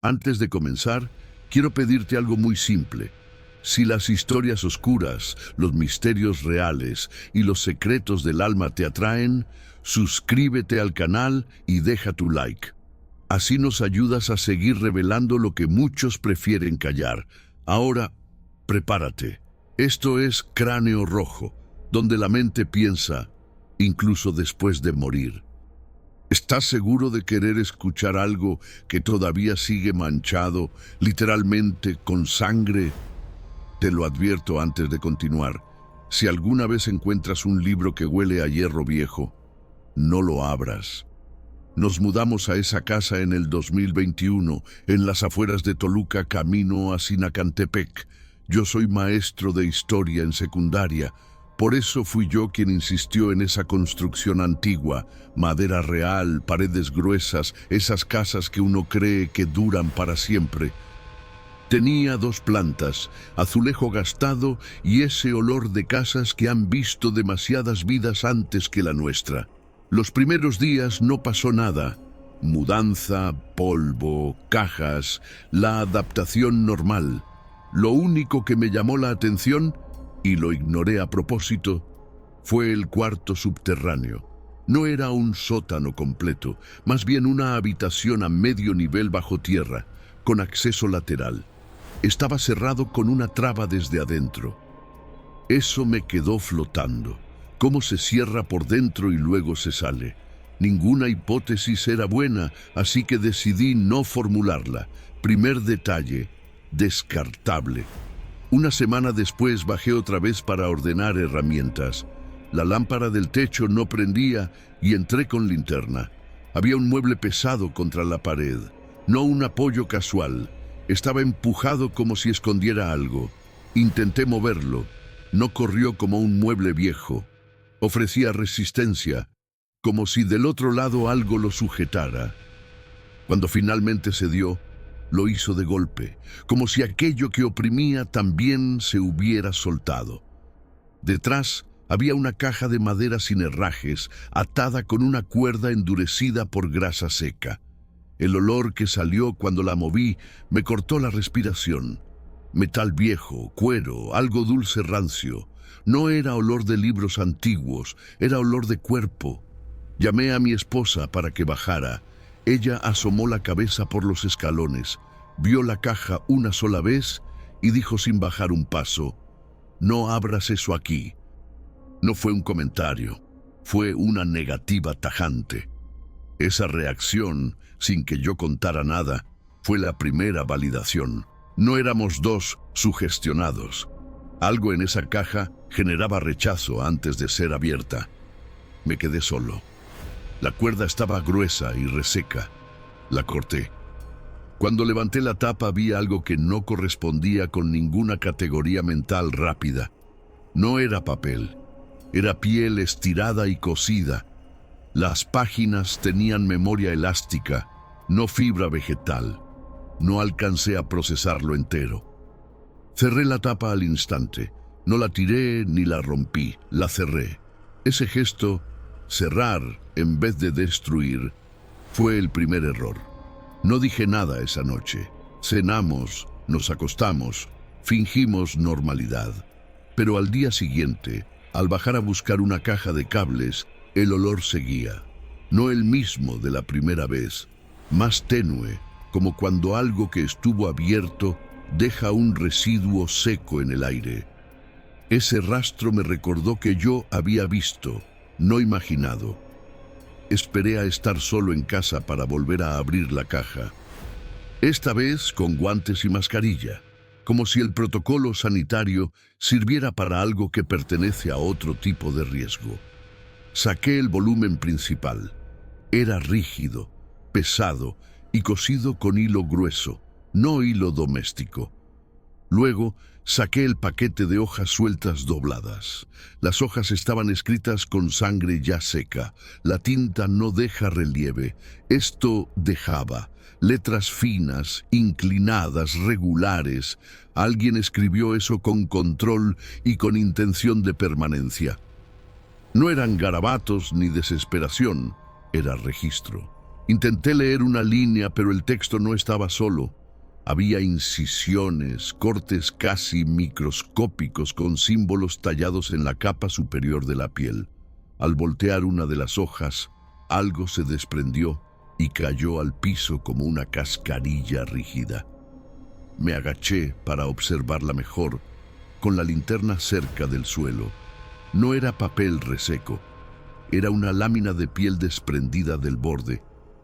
Antes de comenzar, quiero pedirte algo muy simple. Si las historias oscuras, los misterios reales y los secretos del alma te atraen, suscríbete al canal y deja tu like. Así nos ayudas a seguir revelando lo que muchos prefieren callar. Ahora, prepárate. Esto es Cráneo Rojo, donde la mente piensa, incluso después de morir. ¿Estás seguro de querer escuchar algo que todavía sigue manchado, literalmente con sangre? Te lo advierto antes de continuar. Si alguna vez encuentras un libro que huele a hierro viejo, no lo abras. Nos mudamos a esa casa en el 2021, en las afueras de Toluca, camino a Sinacantepec. Yo soy maestro de historia en secundaria. Por eso fui yo quien insistió en esa construcción antigua, madera real, paredes gruesas, esas casas que uno cree que duran para siempre. Tenía 2 plantas, azulejo gastado y ese olor de casas que han visto demasiadas vidas antes que la nuestra. Los primeros días no pasó nada. Mudanza, polvo, cajas, la adaptación normal. Lo único que me llamó la atención, y lo ignoré a propósito, fue el cuarto subterráneo. No era un sótano completo, más bien una habitación a medio nivel bajo tierra, con acceso lateral. Estaba cerrado con una traba desde adentro. Eso me quedó flotando. ¿Cómo se cierra por dentro y luego se sale? Ninguna hipótesis era buena, así que decidí no formularla. Primer detalle, descartable. Una semana después bajé otra vez para ordenar herramientas. La lámpara del techo no prendía y entré con linterna. Había un mueble pesado contra la pared, no un apoyo casual. Estaba empujado como si escondiera algo. Intenté moverlo. No corrió como un mueble viejo. Ofrecía resistencia, como si del otro lado algo lo sujetara. Cuando finalmente cedió, lo hizo de golpe, como si aquello que oprimía también se hubiera soltado. Detrás había una caja de madera sin herrajes, atada con una cuerda endurecida por grasa seca. El olor que salió cuando la moví me cortó la respiración. Metal viejo, cuero, algo dulce rancio. No era olor de libros antiguos, era olor de cuerpo. Llamé a mi esposa para que bajara. Ella asomó la cabeza por los escalones, vio la caja una sola vez y dijo sin bajar un paso: «No abras eso aquí». No fue un comentario, fue una negativa tajante. Esa reacción, sin que yo contara nada, fue la primera validación. No éramos 2 sugestionados. Algo en esa caja generaba rechazo antes de ser abierta. Me quedé solo. La cuerda estaba gruesa y reseca. La corté. Cuando levanté la tapa vi algo que no correspondía con ninguna categoría mental rápida. No era papel. Era piel estirada y cosida. Las páginas tenían memoria elástica, no fibra vegetal. No alcancé a procesarlo entero. Cerré la tapa al instante. No la tiré ni la rompí, la cerré. Ese gesto, cerrar en vez de destruir, fue el primer error. No dije nada esa noche. Cenamos, nos acostamos, fingimos normalidad. Pero al día siguiente, al bajar a buscar una caja de cables, el olor seguía. No el mismo de la primera vez, más tenue, como cuando algo que estuvo abierto deja un residuo seco en el aire. Ese rastro me recordó que yo había visto, no imaginado. Esperé a estar solo en casa para volver a abrir la caja. Esta vez con guantes y mascarilla, como si el protocolo sanitario sirviera para algo que pertenece a otro tipo de riesgo. Saqué el volumen principal. Era rígido, pesado y cosido con hilo grueso, no hilo doméstico. Luego saqué el paquete de hojas sueltas dobladas. Las hojas estaban escritas con sangre ya seca. La tinta no deja relieve. Esto dejaba letras finas, inclinadas, regulares. Alguien escribió eso con control y con intención de permanencia. No eran garabatos ni desesperación, era registro. Intenté leer una línea, pero el texto no estaba solo. Había incisiones, cortes casi microscópicos con símbolos tallados en la capa superior de la piel. Al voltear una de las hojas, algo se desprendió y cayó al piso como una cascarilla rígida. Me agaché para observarla mejor, con la linterna cerca del suelo. No era papel reseco, era una lámina de piel desprendida del borde,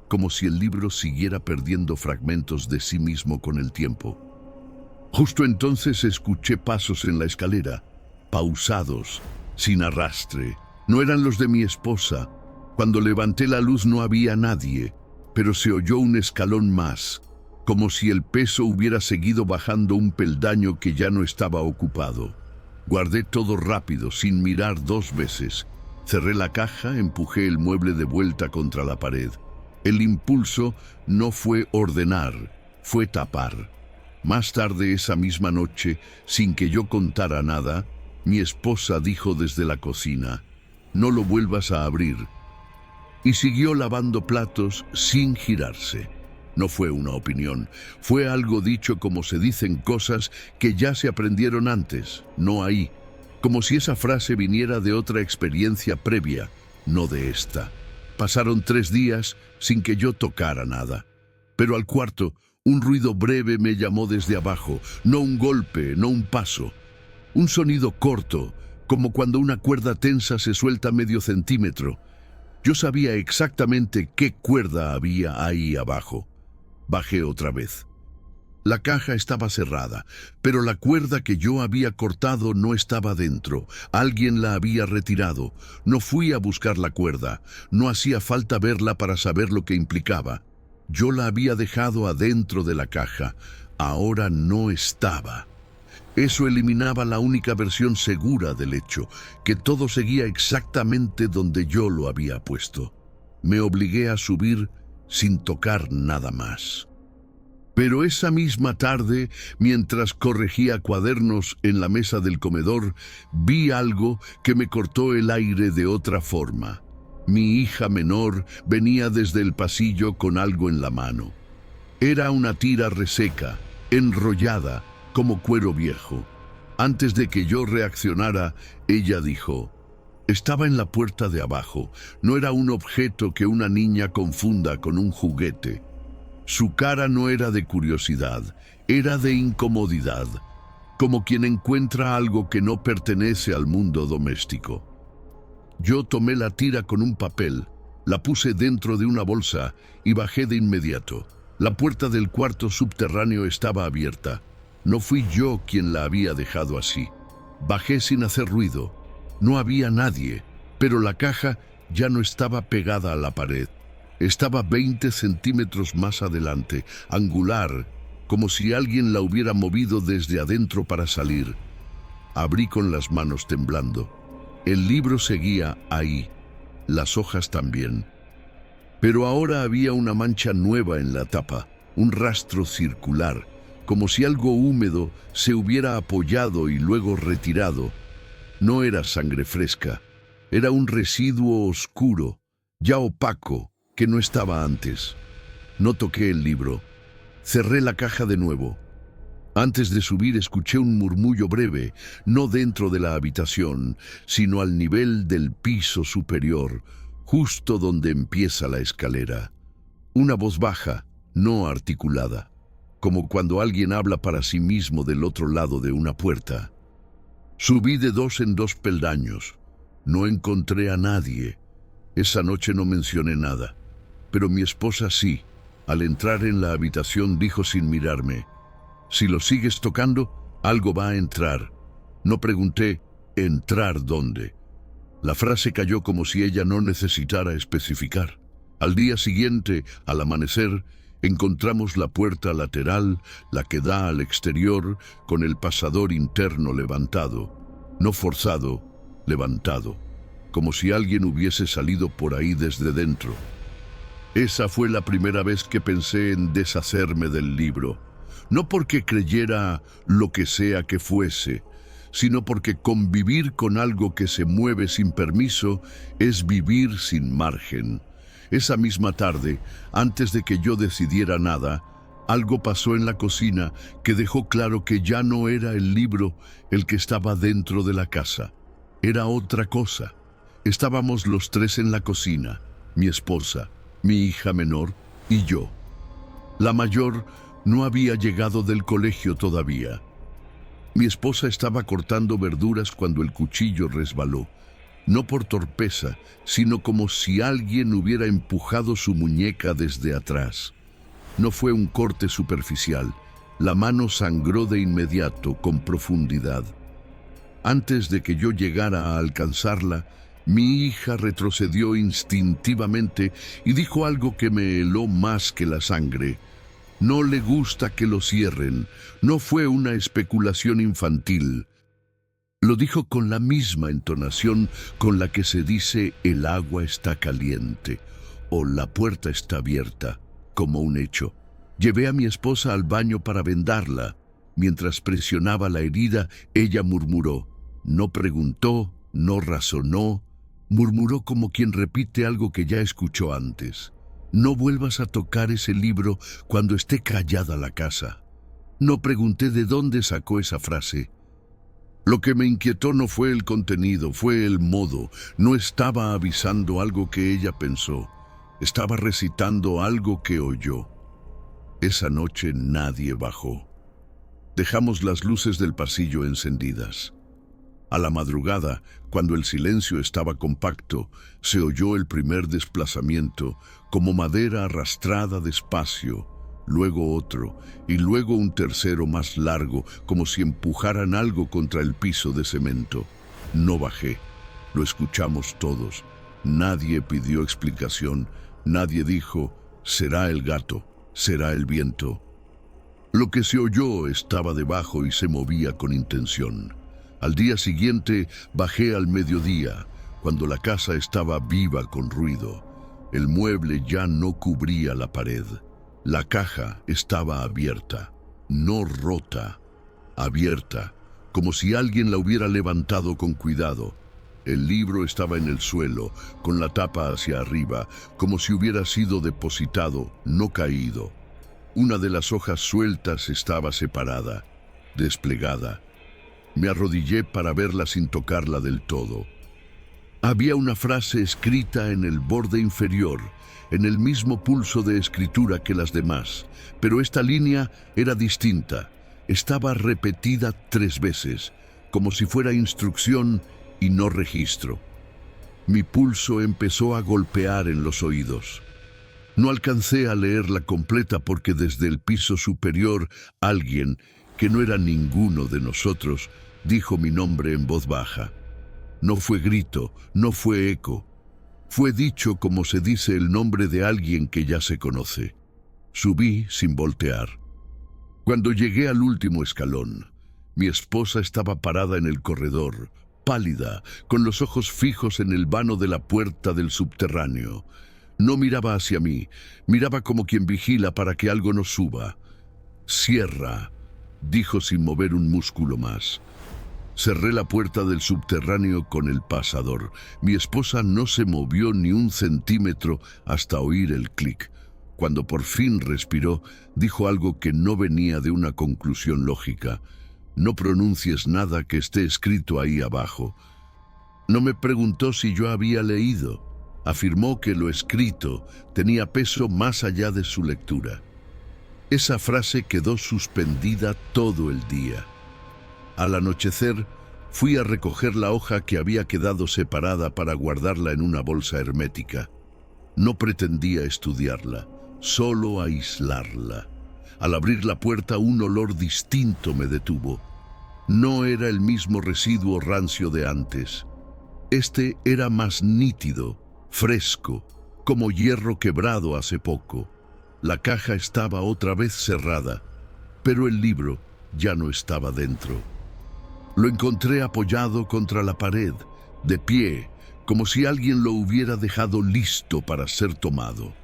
como si el libro siguiera perdiendo fragmentos de sí mismo con el tiempo. Justo entonces escuché pasos en la escalera, pausados, sin arrastre. No eran los de mi esposa. Cuando levanté la luz no había nadie, pero se oyó un escalón más, como si el peso hubiera seguido bajando un peldaño que ya no estaba ocupado. Guardé todo rápido, sin mirar dos veces. Cerré la caja, empujé el mueble de vuelta contra la pared. El impulso no fue ordenar, fue tapar. Más tarde esa misma noche, sin que yo contara nada, mi esposa dijo desde la cocina: «No lo vuelvas a abrir». Y siguió lavando platos sin girarse. No fue una opinión, fue algo dicho como se dicen cosas que ya se aprendieron antes, no ahí. Como si esa frase viniera de otra experiencia previa, no de esta. Pasaron 3 días sin que yo tocara nada. Pero al cuarto, un ruido breve me llamó desde abajo, no un golpe, no un paso. Un sonido corto, como cuando una cuerda tensa se suelta medio centímetro. Yo sabía exactamente qué cuerda había ahí abajo. Bajé otra vez. La caja estaba cerrada, pero la cuerda que yo había cortado no estaba dentro. Alguien la había retirado. No fui a buscar la cuerda. No hacía falta verla para saber lo que implicaba. Yo la había dejado adentro de la caja. Ahora no estaba. Eso eliminaba la única versión segura del hecho, que todo seguía exactamente donde yo lo había puesto. Me obligué a subir sin tocar nada más. Pero esa misma tarde, mientras corregía cuadernos en la mesa del comedor, vi algo que me cortó el aire de otra forma. Mi hija menor venía desde el pasillo con algo en la mano. Era una tira reseca, enrollada, como cuero viejo. Antes de que yo reaccionara, ella dijo: «Estaba en la puerta de abajo. No era un objeto que una niña confunda con un juguete». Su cara no era de curiosidad, era de incomodidad, como quien encuentra algo que no pertenece al mundo doméstico. Yo tomé la tira con un papel, la puse dentro de una bolsa y bajé de inmediato. La puerta del cuarto subterráneo estaba abierta. No fui yo quien la había dejado así. Bajé sin hacer ruido. No había nadie, pero la caja ya no estaba pegada a la pared. Estaba 20 centímetros más adelante, angular, como si alguien la hubiera movido desde adentro para salir. Abrí con las manos temblando. El libro seguía ahí, las hojas también. Pero ahora había una mancha nueva en la tapa, un rastro circular, como si algo húmedo se hubiera apoyado y luego retirado. No era sangre fresca, era un residuo oscuro, ya opaco, que no estaba antes. No toqué el libro. Cerré la caja de nuevo. Antes de subir escuché un murmullo breve, no dentro de la habitación, sino al nivel del piso superior, justo donde empieza la escalera. Una voz baja, no articulada, como cuando alguien habla para sí mismo del otro lado de una puerta. Subí de 2 en 2 peldaños. No encontré a nadie. Esa noche no mencioné nada. Pero mi esposa sí. Al entrar en la habitación dijo sin mirarme: «Si lo sigues tocando, algo va a entrar». No pregunté: «¿Entrar dónde?». La frase cayó como si ella no necesitara especificar. Al día siguiente, al amanecer, encontramos la puerta lateral, la que da al exterior, con el pasador interno levantado. No forzado, levantado, como si alguien hubiese salido por ahí desde dentro. Esa fue la primera vez que pensé en deshacerme del libro. No porque creyera lo que sea que fuese, sino porque convivir con algo que se mueve sin permiso es vivir sin margen. Esa misma tarde, antes de que yo decidiera nada, algo pasó en la cocina que dejó claro que ya no era el libro el que estaba dentro de la casa. Era otra cosa. Estábamos los tres en la cocina, mi esposa, mi hija menor y yo. La mayor no había llegado del colegio todavía. Mi esposa estaba cortando verduras cuando el cuchillo resbaló, no por torpeza, sino como si alguien hubiera empujado su muñeca desde atrás. No fue un corte superficial, la mano sangró de inmediato, con profundidad. Antes de que yo llegara a alcanzarla, mi hija retrocedió instintivamente y dijo algo que me heló más que la sangre. No le gusta que lo cierren. No fue una especulación infantil. Lo dijo con la misma entonación con la que se dice el agua está caliente o la puerta está abierta, como un hecho. Llevé a mi esposa al baño para vendarla. Mientras presionaba la herida, ella murmuró. No preguntó, no razonó. Murmuró como quien repite algo que ya escuchó antes. No vuelvas a tocar ese libro cuando esté callada la casa. No pregunté de dónde sacó esa frase. Lo que me inquietó no fue el contenido, fue el modo. No estaba avisando algo que ella pensó. Estaba recitando algo que oyó. Esa noche nadie bajó. Dejamos las luces del pasillo encendidas. A la madrugada, cuando el silencio estaba compacto, se oyó el primer desplazamiento, como madera arrastrada despacio, luego otro, y luego un tercero más largo, como si empujaran algo contra el piso de cemento. No bajé. Lo escuchamos todos. Nadie pidió explicación. Nadie dijo, será el gato, será el viento. Lo que se oyó estaba debajo y se movía con intención. Al día siguiente bajé al mediodía, cuando la casa estaba viva con ruido. El mueble ya no cubría la pared. La caja estaba abierta, no rota, abierta, como si alguien la hubiera levantado con cuidado. El libro estaba en el suelo, con la tapa hacia arriba, como si hubiera sido depositado, no caído. Una de las hojas sueltas estaba separada, desplegada. Me arrodillé para verla sin tocarla del todo. Había una frase escrita en el borde inferior, en el mismo pulso de escritura que las demás, pero esta línea era distinta. Estaba repetida 3 veces, como si fuera instrucción y no registro. Mi pulso empezó a golpear en los oídos. No alcancé a leerla completa porque desde el piso superior alguien, que no era ninguno de nosotros, dijo mi nombre en voz baja. No fue grito, no fue eco. Fue dicho como se dice el nombre de alguien que ya se conoce. Subí sin voltear. Cuando llegué al último escalón, mi esposa estaba parada en el corredor, pálida, con los ojos fijos en el vano de la puerta del subterráneo. No miraba hacia mí, miraba como quien vigila para que algo no suba. «Cierra», dijo sin mover un músculo más. Cerré la puerta del subterráneo con el pasador. Mi esposa no se movió ni un centímetro hasta oír el clic. Cuando por fin respiró, dijo algo que no venía de una conclusión lógica. «No pronuncies nada que esté escrito ahí abajo». No me preguntó si yo había leído. Afirmó que lo escrito tenía peso más allá de su lectura. Esa frase quedó suspendida todo el día. Al anochecer, fui a recoger la hoja que había quedado separada para guardarla en una bolsa hermética. No pretendía estudiarla, solo aislarla. Al abrir la puerta, un olor distinto me detuvo. No era el mismo residuo rancio de antes. Este era más nítido, fresco, como hierro quebrado hace poco. La caja estaba otra vez cerrada, pero el libro ya no estaba dentro. Lo encontré apoyado contra la pared, de pie, como si alguien lo hubiera dejado listo para ser tomado.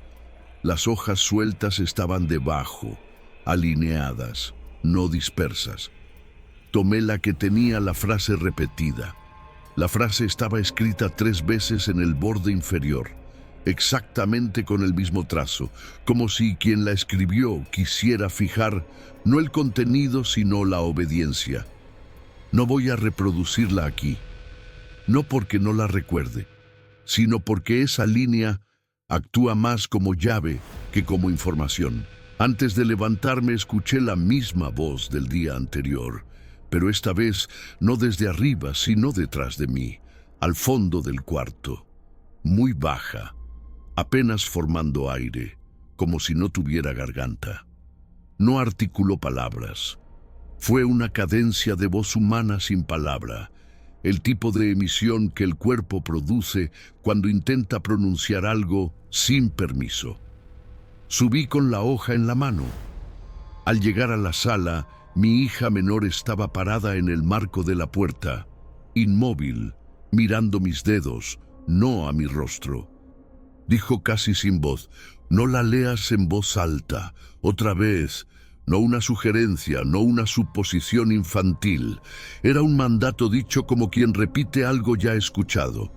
Las hojas sueltas estaban debajo, alineadas, no dispersas. Tomé la que tenía la frase repetida. La frase estaba escrita 3 veces en el borde inferior. exactamente con el mismo trazo, como si quien la escribió quisiera fijar no el contenido sino la obediencia. No voy a reproducirla aquí, no porque no la recuerde, sino porque esa línea actúa más como llave que como información. Antes de levantarme escuché la misma voz del día anterior, pero esta vez no desde arriba, sino detrás de mí, al fondo del cuarto, muy baja, apenas formando aire, como si no tuviera garganta. No articuló palabras. Fue una cadencia de voz humana sin palabra, el tipo de emisión que el cuerpo produce cuando intenta pronunciar algo sin permiso. Subí con la hoja en la mano. Al llegar a la sala, mi hija menor estaba parada en el marco de la puerta, inmóvil, mirando mis dedos, no a mi rostro. Dijo casi sin voz: «No la leas en voz alta, otra vez». No una sugerencia, no una suposición infantil. Era un mandato dicho como quien repite algo ya escuchado.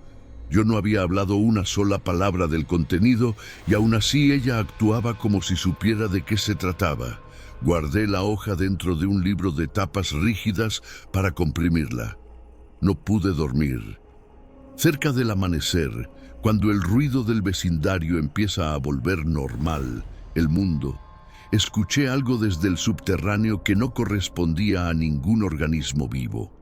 Yo no había hablado una sola palabra del contenido y aún así ella actuaba como si supiera de qué se trataba. Guardé la hoja dentro de un libro de tapas rígidas para comprimirla. No pude dormir. Cerca del amanecer, cuando el ruido del vecindario empieza a volver normal, el mundo, escuché algo desde el subterráneo que no correspondía a ningún organismo vivo.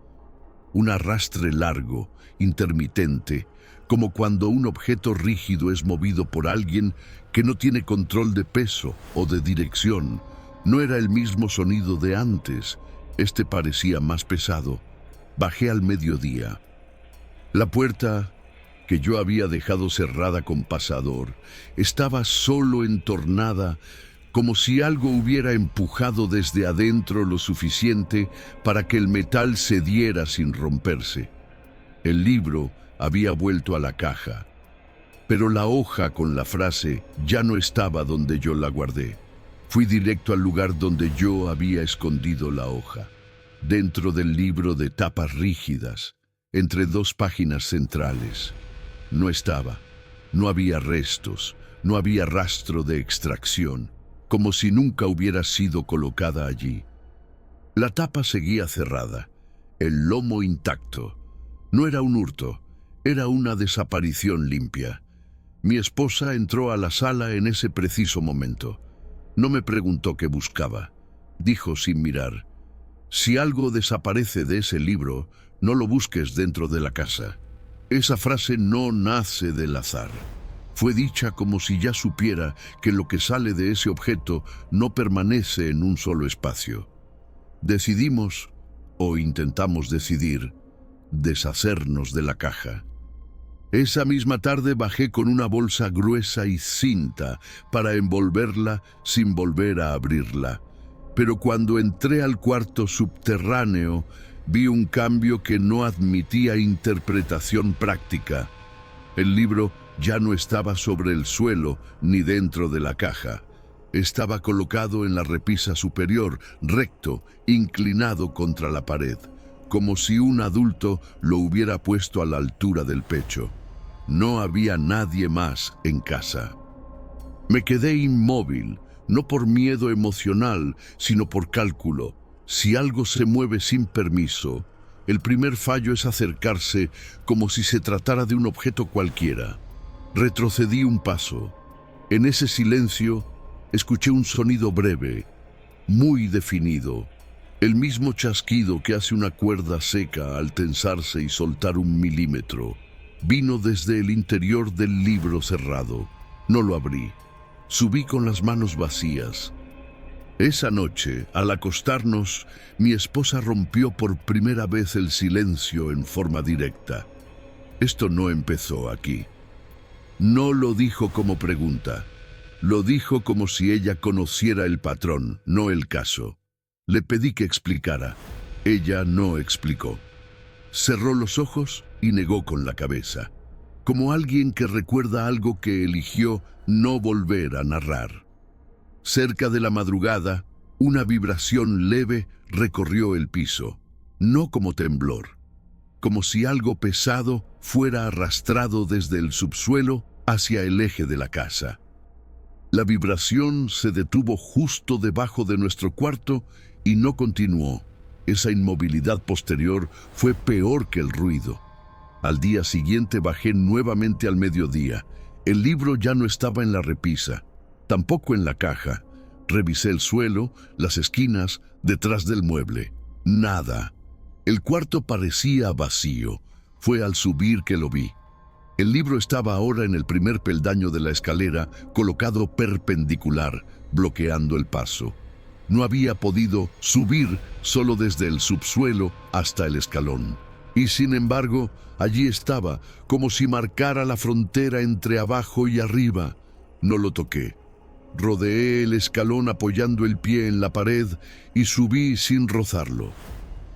Un arrastre largo, intermitente, como cuando un objeto rígido es movido por alguien que no tiene control de peso o de dirección. No era el mismo sonido de antes, este parecía más pesado. Bajé al mediodía. La puerta, que yo había dejado cerrada con pasador, estaba solo entornada, como si algo hubiera empujado desde adentro lo suficiente para que el metal cediera sin romperse. El libro había vuelto a la caja, pero la hoja con la frase ya no estaba donde yo la guardé. Fui directo al lugar donde yo había escondido la hoja, dentro del libro de tapas rígidas, entre dos páginas centrales. No estaba, no había restos, no había rastro de extracción, como si nunca hubiera sido colocada allí. La tapa seguía cerrada, el lomo intacto. No era un hurto, era una desaparición limpia. Mi esposa entró a la sala en ese preciso momento. No me preguntó qué buscaba. Dijo sin mirar: «Si algo desaparece de ese libro, no lo busques dentro de la casa». Esa frase no nace del azar. Fue dicha como si ya supiera que lo que sale de ese objeto no permanece en un solo espacio. Decidimos, o intentamos decidir, deshacernos de la caja. Esa misma tarde bajé con una bolsa gruesa y cinta para envolverla sin volver a abrirla. Pero cuando entré al cuarto subterráneo, vi un cambio que no admitía interpretación práctica. El libro ya no estaba sobre el suelo ni dentro de la caja. Estaba colocado en la repisa superior, recto, inclinado contra la pared, como si un adulto lo hubiera puesto a la altura del pecho. No había nadie más en casa. Me quedé inmóvil, no por miedo emocional, sino por cálculo. Si algo se mueve sin permiso, el primer fallo es acercarse como si se tratara de un objeto cualquiera. Retrocedí un paso. En ese silencio escuché un sonido breve, muy definido, el mismo chasquido que hace una cuerda seca al tensarse y soltar 1 milímetro. Vino desde el interior del libro cerrado. No lo abrí. Subí con las manos vacías. Esa noche, al acostarnos, mi esposa rompió por primera vez el silencio en forma directa. Esto no empezó aquí. No lo dijo como pregunta. Lo dijo como si ella conociera el patrón, no el caso. Le pedí que explicara. Ella no explicó. Cerró los ojos y negó con la cabeza, como alguien que recuerda algo que eligió no volver a narrar. Cerca de la madrugada, una vibración leve recorrió el piso, no como temblor, como si algo pesado fuera arrastrado desde el subsuelo hacia el eje de la casa. La vibración se detuvo justo debajo de nuestro cuarto y no continuó. Esa inmovilidad posterior fue peor que el ruido. Al día siguiente bajé nuevamente al mediodía. El libro ya no estaba en la repisa, tampoco en la caja. Revisé el suelo, las esquinas, detrás del mueble. Nada. El cuarto parecía vacío. Fue al subir que lo vi. El libro estaba ahora en el primer peldaño de la escalera, colocado perpendicular, bloqueando el paso. No había podido subir solo desde el subsuelo hasta el escalón. Y sin embargo, allí estaba, como si marcara la frontera entre abajo y arriba. No lo toqué. Rodeé el escalón apoyando el pie en la pared y subí sin rozarlo.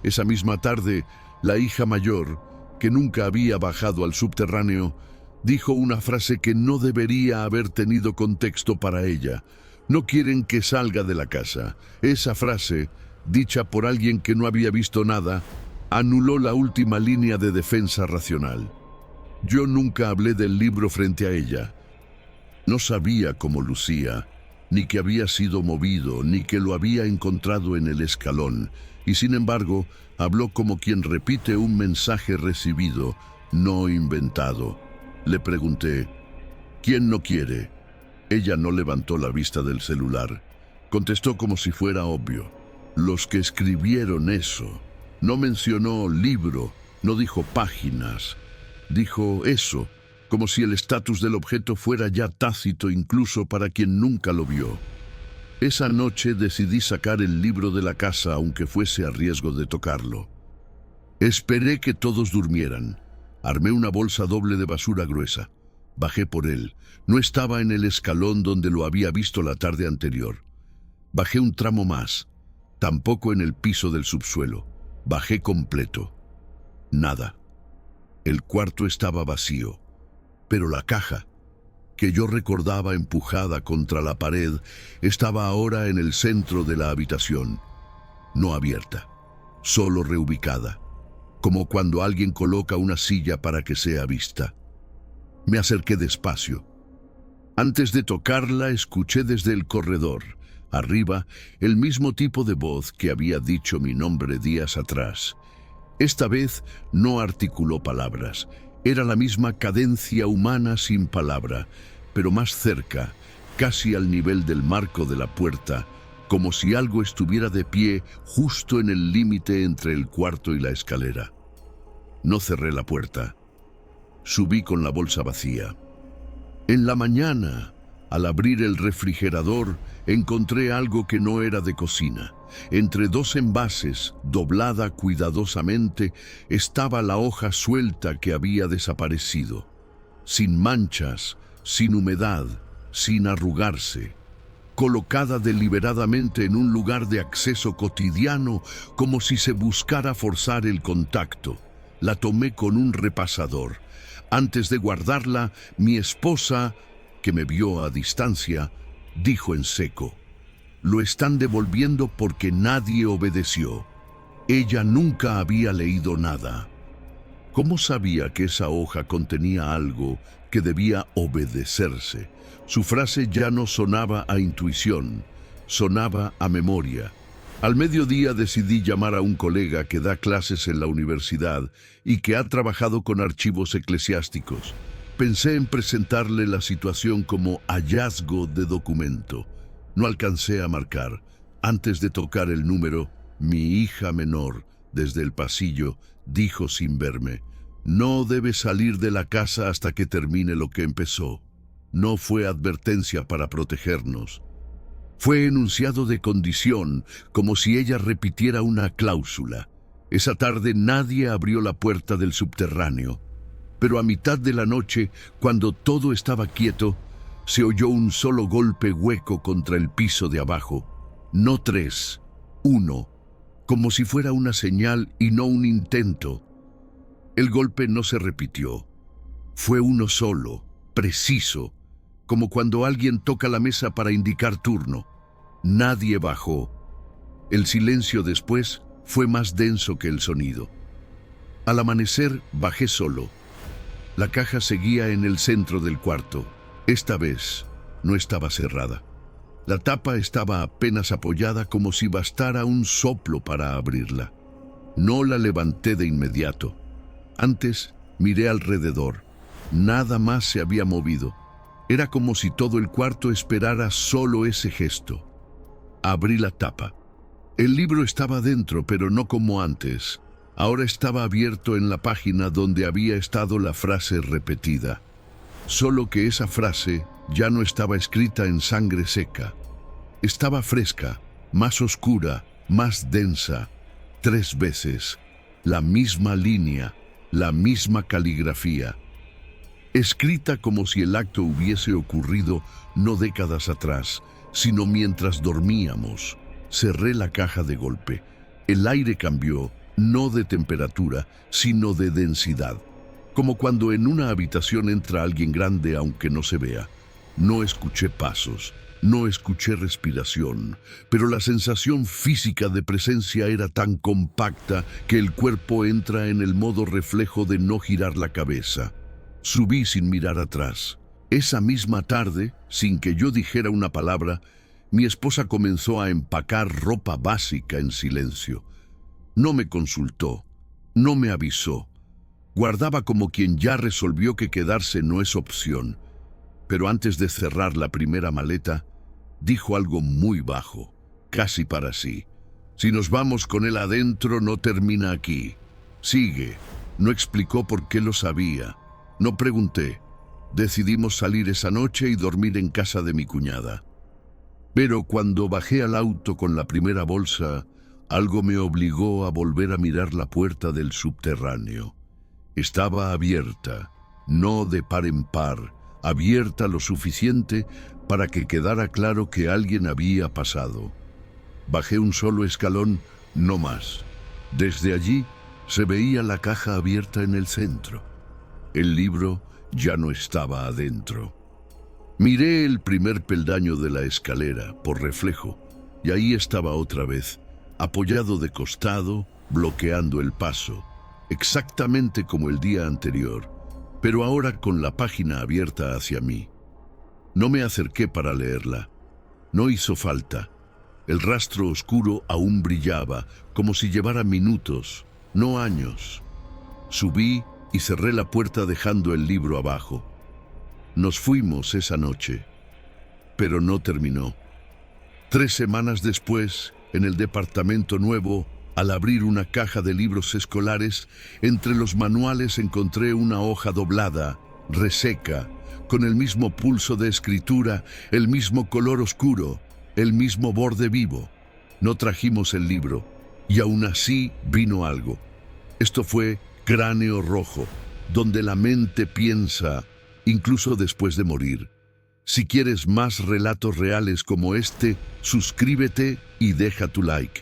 Esa misma tarde, la hija mayor, que nunca había bajado al subterráneo, dijo una frase que no debería haber tenido contexto para ella. No quieren que salga de la casa. Esa frase, dicha por alguien que no había visto nada, anuló la última línea de defensa racional. Yo nunca hablé del libro frente a ella. No sabía cómo lucía, ni que había sido movido, ni que lo había encontrado en el escalón, y sin embargo, habló como quien repite un mensaje recibido, no inventado. Le pregunté, ¿quién no quiere? Ella no levantó la vista del celular. Contestó como si fuera obvio. Los que escribieron eso. No mencionó libro, no dijo páginas. Dijo eso, como si el estatus del objeto fuera ya tácito incluso para quien nunca lo vio. Esa noche decidí sacar el libro de la casa aunque fuese a riesgo de tocarlo. Esperé que todos durmieran. Armé una bolsa doble de basura gruesa. Bajé por él. No estaba en el escalón donde lo había visto la tarde anterior. Bajé un tramo más. Tampoco en el piso del subsuelo. Bajé completo. Nada. El cuarto estaba vacío. Pero la caja, que yo recordaba empujada contra la pared, estaba ahora en el centro de la habitación. No abierta, solo reubicada, como cuando alguien coloca una silla para que sea vista. Me acerqué despacio. Antes de tocarla, escuché desde el corredor, arriba, el mismo tipo de voz que había dicho mi nombre días atrás. Esta vez no articuló palabras. Era la misma cadencia humana sin palabra, pero más cerca, casi al nivel del marco de la puerta, como si algo estuviera de pie justo en el límite entre el cuarto y la escalera. No cerré la puerta. Subí con la bolsa vacía. En la mañana, al abrir el refrigerador, encontré algo que no era de cocina. Entre dos envases, doblada cuidadosamente, estaba la hoja suelta que había desaparecido. Sin manchas, sin humedad, sin arrugarse. Colocada deliberadamente en un lugar de acceso cotidiano, como si se buscara forzar el contacto. La tomé con un repasador. Antes de guardarla, mi esposa, que me vio a distancia, dijo en seco: «Lo están devolviendo porque nadie obedeció». Ella nunca había leído nada. ¿Cómo sabía que esa hoja contenía algo que debía obedecerse? Su frase ya no sonaba a intuición, sonaba a memoria. Al mediodía decidí llamar a un colega que da clases en la universidad y que ha trabajado con archivos eclesiásticos. Pensé en presentarle la situación como hallazgo de documento. No alcancé a marcar. Antes de tocar el número, mi hija menor, desde el pasillo, dijo sin verme: «No debe salir de la casa hasta que termine lo que empezó». No fue advertencia para protegernos. Fue enunciado de condición, como si ella repitiera una cláusula. Esa tarde nadie abrió la puerta del subterráneo. Pero a mitad de la noche, cuando todo estaba quieto, se oyó un solo golpe hueco contra el piso de abajo. No 3, 1, como si fuera una señal y no un intento. El golpe no se repitió. Fue uno solo, preciso, como cuando alguien toca la mesa para indicar turno. Nadie bajó. El silencio después fue más denso que el sonido. Al amanecer bajé solo. La caja seguía en el centro del cuarto. Esta vez no estaba cerrada. La tapa estaba apenas apoyada, como si bastara un soplo para abrirla. No la levanté de inmediato. Antes miré alrededor. Nada más se había movido. Era como si todo el cuarto esperara solo ese gesto. Abrí la tapa. El libro estaba dentro, pero no como antes. Ahora estaba abierto en la página donde había estado la frase repetida. Solo que esa frase ya no estaba escrita en sangre seca. Estaba fresca, más oscura, más densa. 3 veces. La misma línea, la misma caligrafía. Escrita como si el acto hubiese ocurrido no décadas atrás, sino mientras dormíamos. Cerré la caja de golpe. El aire cambió, no de temperatura, sino de densidad. Como cuando en una habitación entra alguien grande aunque no se vea. No escuché pasos, no escuché respiración, pero la sensación física de presencia era tan compacta que el cuerpo entra en el modo reflejo de no girar la cabeza. Subí sin mirar atrás. Esa misma tarde, sin que yo dijera una palabra, mi esposa comenzó a empacar ropa básica en silencio. No me consultó, no me avisó. Guardaba como quien ya resolvió que quedarse no es opción. Pero antes de cerrar la primera maleta, dijo algo muy bajo, casi para sí. Si nos vamos con él adentro, no termina aquí. Sigue. No explicó por qué lo sabía. No pregunté. Decidimos salir esa noche y dormir en casa de mi cuñada. Pero cuando bajé al auto con la primera bolsa, algo me obligó a volver a mirar la puerta del subterráneo. Estaba abierta, no de par en par, abierta lo suficiente para que quedara claro que alguien había pasado. Bajé un solo escalón, no más. Desde allí se veía la caja abierta en el centro. El libro ya no estaba adentro. Miré el primer peldaño de la escalera, por reflejo, y ahí estaba otra vez, apoyado de costado, bloqueando el paso, exactamente como el día anterior, pero ahora con la página abierta hacia mí. No me acerqué para leerla. No hizo falta. El rastro oscuro aún brillaba, como si llevara minutos, no años. Subí y cerré la puerta dejando el libro abajo. Nos fuimos esa noche, pero no terminó. 3 semanas después, en el departamento nuevo, al abrir una caja de libros escolares, entre los manuales encontré una hoja doblada, reseca, con el mismo pulso de escritura, el mismo color oscuro, el mismo borde vivo. No trajimos el libro, y aún así vino algo. Esto fue Cráneo Rojo, donde la mente piensa, incluso después de morir. Si quieres más relatos reales como este, suscríbete y deja tu like.